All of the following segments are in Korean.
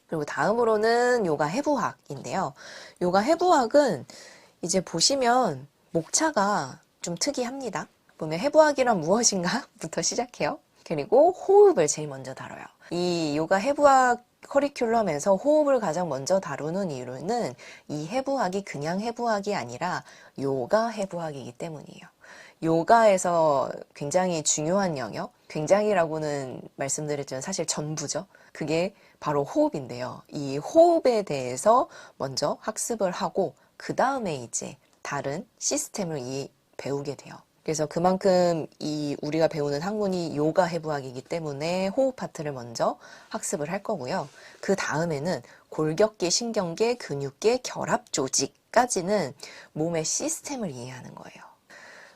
그리고 다음으로는 요가 해부학인데요. 요가 해부학은 이제 보시면 목차가 좀 특이합니다. 보면 해부학이란 무엇인가? 부터 시작해요. 그리고 호흡을 제일 먼저 다뤄요. 이 요가 해부학 커리큘럼에서 호흡을 가장 먼저 다루는 이유는 이 해부학이 그냥 해부학이 아니라 요가 해부학이기 때문이에요. 요가에서 굉장히 중요한 영역, 굉장히라고는 말씀드렸지만 사실 전부죠. 그게 바로 호흡인데요. 이 호흡에 대해서 먼저 학습을 하고 그 다음에 이제 다른 시스템을 배우게 돼요. 그래서 그만큼 우리가 배우는 학문이 요가 해부학이기 때문에 호흡 파트를 먼저 학습을 할 거고요. 그 다음에는 골격계, 신경계, 근육계, 결합 조직까지는 몸의 시스템을 이해하는 거예요.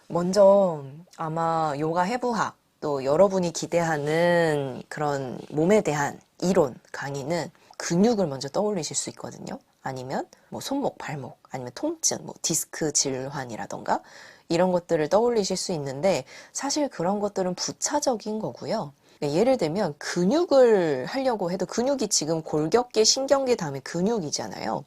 먼저 아마 요가 해부학 또 여러분이 기대하는 그런 몸에 대한 이론 강의는 근육을 먼저 떠올리실 수 있거든요. 아니면 뭐 손목, 발목, 아니면 통증, 뭐 디스크 질환이라던가 이런 것들을 떠올리실 수 있는데 사실 그런 것들은 부차적인 거고요. 예를 들면 근육을 하려고 해도 근육이 지금 골격계, 신경계 다음에 근육이잖아요.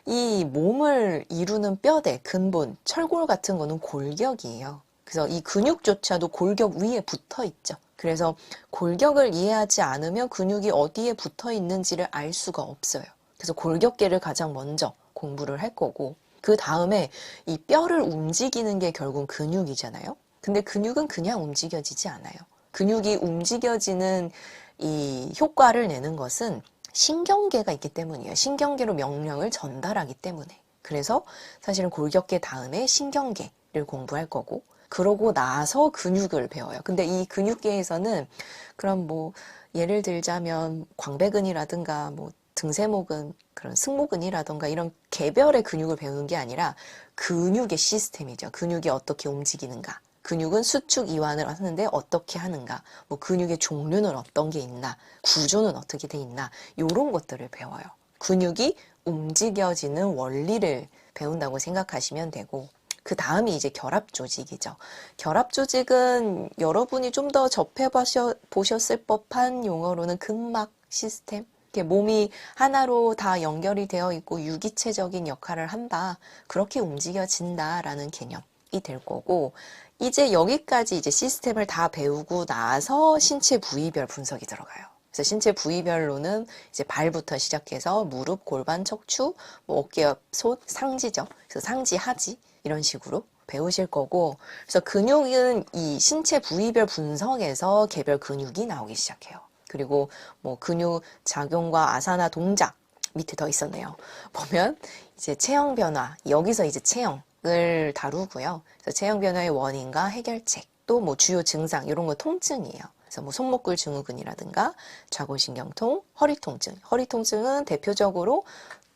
이 몸을 이루는 뼈대, 근본, 철골 같은 거는 골격이에요. 그래서 이 근육조차도 골격 위에 붙어 있죠. 그래서 골격을 이해하지 않으면 근육이 어디에 붙어 있는지를 알 수가 없어요. 그래서 골격계를 가장 먼저 공부를 할 거고 그 다음에 이 뼈를 움직이는 게 결국 근육이잖아요. 근데 근육은 그냥 움직여지지 않아요. 근육이 움직여지는 이 효과를 내는 것은 신경계가 있기 때문이에요. 신경계로 명령을 전달하기 때문에. 그래서 사실은 골격계 다음에 신경계를 공부할 거고 그러고 나서 근육을 배워요. 근데 이 근육계에서는 그럼 뭐 예를 들자면 광배근이라든가 뭐 등세모근, 그런 승모근이라던가 이런 개별의 근육을 배우는 게 아니라 근육의 시스템이죠. 근육이 어떻게 움직이는가. 근육은 수축 이완을 하는데 어떻게 하는가. 뭐 근육의 종류는 어떤 게 있나. 구조는 어떻게 돼 있나. 이런 것들을 배워요. 근육이 움직여지는 원리를 배운다고 생각하시면 되고 그 다음이 이제 결합 조직이죠. 결합 조직은 여러분이 좀 더 접해보셨을 법한 용어로는 근막 시스템. 몸이 하나로 다 연결이 되어 있고 유기체적인 역할을 한다. 그렇게 움직여진다라는 개념이 될 거고 이제 여기까지 이제 시스템을 다 배우고 나서 신체 부위별 분석이 들어가요. 그래서 신체 부위별로는 이제 발부터 시작해서 무릎, 골반, 척추, 뭐 어깨, 옆, 손, 상지죠. 그래서 상지, 하지 이런 식으로 배우실 거고 그래서 근육은 이 신체 부위별 분석에서 개별 근육이 나오기 시작해요. 그리고 뭐 근육 작용과 아사나 동작 밑에 더 있었네요. 보면 이제 체형 변화 여기서 이제 체형을 다루고요. 그래서 체형 변화의 원인과 해결책 또 뭐 주요 증상 이런 거 통증이에요. 그래서 뭐 손목골 증후군이라든가 좌골신경통, 허리 통증. 허리 통증은 대표적으로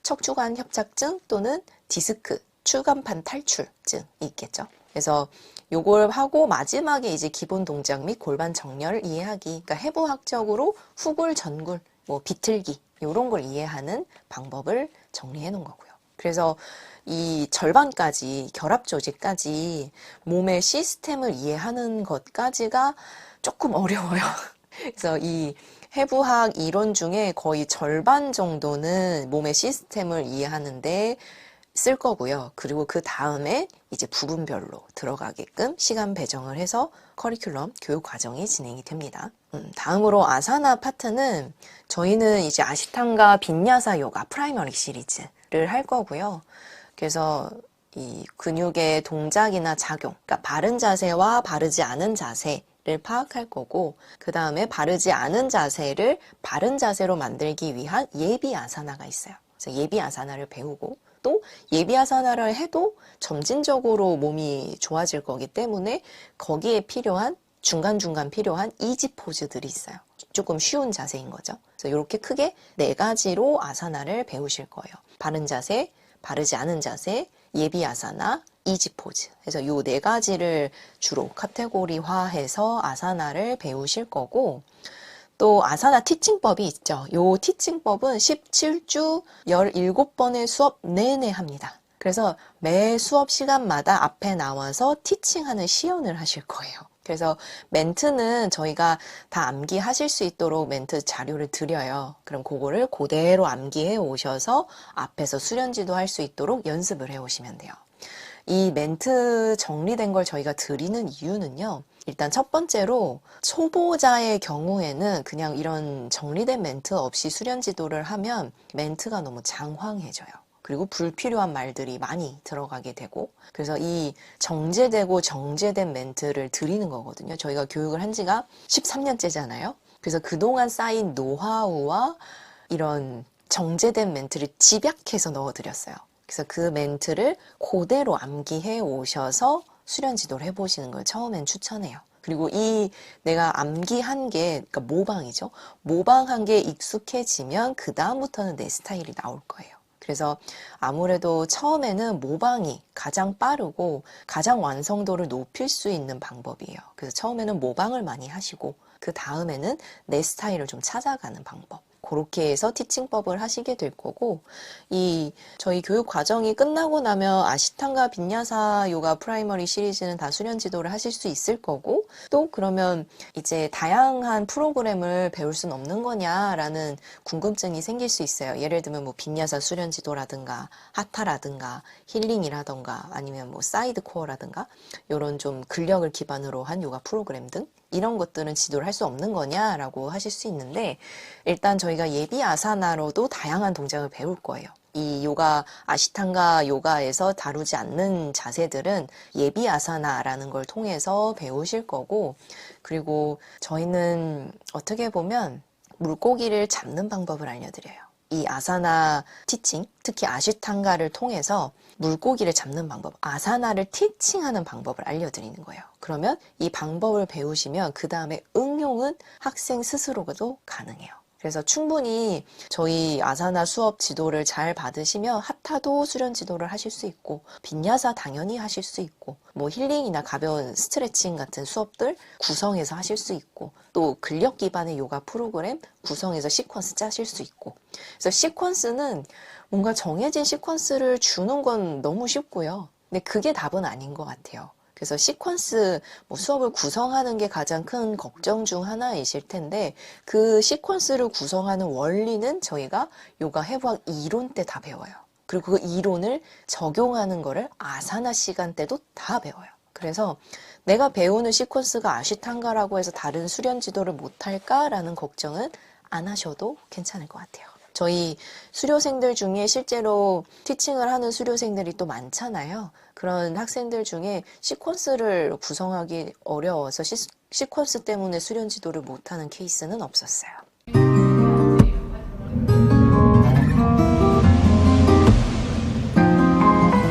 척추관 협착증 또는 디스크, 추간판 탈출증이 있겠죠. 그래서 요걸 하고 마지막에 이제 기본 동작 및 골반 정렬을 이해하기. 그러니까 해부학적으로 후골, 전골, 뭐 비틀기 이런 걸 이해하는 방법을 정리해 놓은 거고요. 그래서 이 절반까지 결합 조직까지 몸의 시스템을 이해하는 것까지가 조금 어려워요. 그래서 이 해부학 이론 중에 거의 절반 정도는 몸의 시스템을 이해하는데 쓸 거고요. 그리고 그 다음에 이제 부분별로 들어가게끔 시간 배정을 해서 커리큘럼 교육 과정이 진행이 됩니다. 다음으로 아사나 파트는 저희는 이제 아시탄가 빈야사 요가 프라이머리 시리즈를 할 거고요. 그래서 이 근육의 동작이나 작용, 그러니까 바른 자세와 바르지 않은 자세를 파악할 거고 그 다음에 바르지 않은 자세를 바른 자세로 만들기 위한 예비 아사나가 있어요. 그래서 예비 아사나를 배우고 또 예비 아사나를 해도 점진적으로 몸이 좋아질 거기 때문에 거기에 필요한 중간중간 필요한 이지 포즈들이 있어요. 조금 쉬운 자세인 거죠. 그래서 이렇게 크게 4가지로 아사나를 배우실 거예요. 바른 자세, 바르지 않은 자세, 예비 아사나, 이지 포즈. 그래서 이 4가지를 주로 카테고리화해서 아사나를 배우실 거고 또 아사나 티칭법이 있죠. 요 티칭법은 17주 17번의 수업 내내 합니다. 그래서 매 수업 시간마다 앞에 나와서 티칭하는 시연을 하실 거예요. 그래서 멘트는 저희가 다 암기하실 수 있도록 멘트 자료를 드려요. 그럼 그거를 그대로 암기해 오셔서 앞에서 수련지도 할 수 있도록 연습을 해 오시면 돼요. 이 멘트 정리된 걸 저희가 드리는 이유는요. 일단 첫 번째로 초보자의 경우에는 그냥 이런 정리된 멘트 없이 수련 지도를 하면 멘트가 너무 장황해져요. 그리고 불필요한 말들이 많이 들어가게 되고, 그래서 이 정제되고 정제된 멘트를 드리는 거거든요. 저희가 교육을 한 지가 13년째잖아요. 그래서 그동안 쌓인 노하우와 이런 정제된 멘트를 집약해서 넣어드렸어요. 그래서 그 멘트를 그대로 암기해 오셔서 수련 지도를 해보시는 걸 처음엔 추천해요. 그리고 이 내가 암기한 게, 그러니까 모방이죠. 모방한 게 익숙해지면 그 다음부터는 내 스타일이 나올 거예요. 그래서 아무래도 처음에는 모방이 가장 빠르고 가장 완성도를 높일 수 있는 방법이에요. 그래서 처음에는 모방을 많이 하시고 그 다음에는 내 스타일을 좀 찾아가는 방법. 그렇게 해서 티칭법을 하시게 될 거고, 이 저희 교육 과정이 끝나고 나면 아시탄가 빈야사 요가 프라이머리 시리즈는 다 수련 지도를 하실 수 있을 거고, 또 그러면 이제 다양한 프로그램을 배울 순 없는 거냐라는 궁금증이 생길 수 있어요. 예를 들면 뭐 빈야사 수련 지도라든가 하타라든가 힐링이라든가 아니면 뭐 사이드 코어라든가 이런 좀 근력을 기반으로 한 요가 프로그램 등 이런 것들은 지도를 할 수 없는 거냐라고 하실 수 있는데, 일단 저희가 예비 아사나로도 다양한 동작을 배울 거예요. 이 요가 아시탄가 요가에서 다루지 않는 자세들은 예비 아사나라는 걸 통해서 배우실 거고, 그리고 저희는 어떻게 보면 물고기를 잡는 방법을 알려드려요. 이 아사나 티칭, 특히 아시탄가를 통해서 물고기를 잡는 방법, 아사나를 티칭하는 방법을 알려드리는 거예요. 그러면 이 방법을 배우시면 그 다음에 응용은 학생 스스로도 가능해요. 그래서 충분히 저희 아사나 수업 지도를 잘 받으시면 하타도 수련 지도를 하실 수 있고, 빈야사 당연히 하실 수 있고, 뭐 힐링이나 가벼운 스트레칭 같은 수업들 구성해서 하실 수 있고, 또 근력 기반의 요가 프로그램 구성해서 시퀀스 짜실 수 있고. 그래서 시퀀스는 뭔가 정해진 시퀀스를 주는 건 너무 쉽고요. 근데 그게 답은 아닌 것 같아요. 그래서 시퀀스 수업을 구성하는 게 가장 큰 걱정 중 하나이실 텐데, 그 시퀀스를 구성하는 원리는 저희가 요가 해부학 이론 때 다 배워요. 그리고 그 이론을 적용하는 거를 아사나 시간 때도 다 배워요. 그래서 내가 배우는 시퀀스가 아시탄가라고 해서 다른 수련 지도를 못할까라는 걱정은 안 하셔도 괜찮을 것 같아요. 저희 수료생들 중에 실제로 티칭을 하는 수료생들이 또 많잖아요. 그런 학생들 중에 시퀀스를 구성하기 어려워서 시퀀스 때문에 수련 지도를 못하는 케이스는 없었어요.